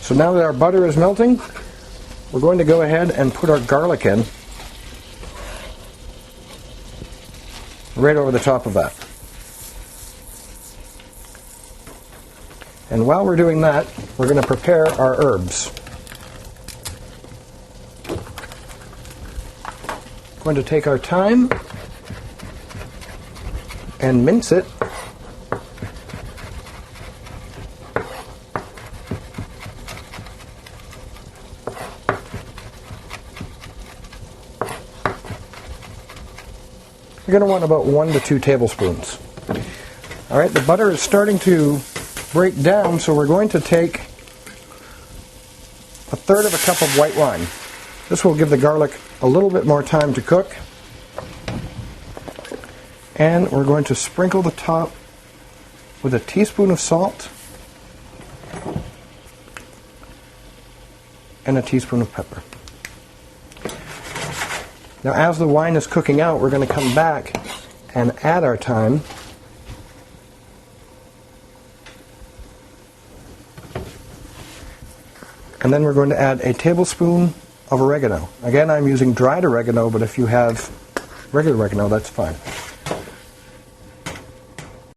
So now that our butter is melting, we're going to go ahead and put our garlic in right over the top of that. And while we're doing that, we're going to prepare our herbs. We're going to take our thyme and mince it. You're going to want about 1 to 2 tablespoons. All right, the butter is starting to break down, so we're going to take 1/3 of a cup of white wine. This will give the garlic a little bit more time to cook. And we're going to sprinkle the top with a teaspoon of salt and a teaspoon of pepper. Now, as the wine is cooking out, we're going to come back and add our thyme. And then we're going to add a tablespoon of oregano. Again, I'm using dried oregano, but if you have regular oregano, that's fine.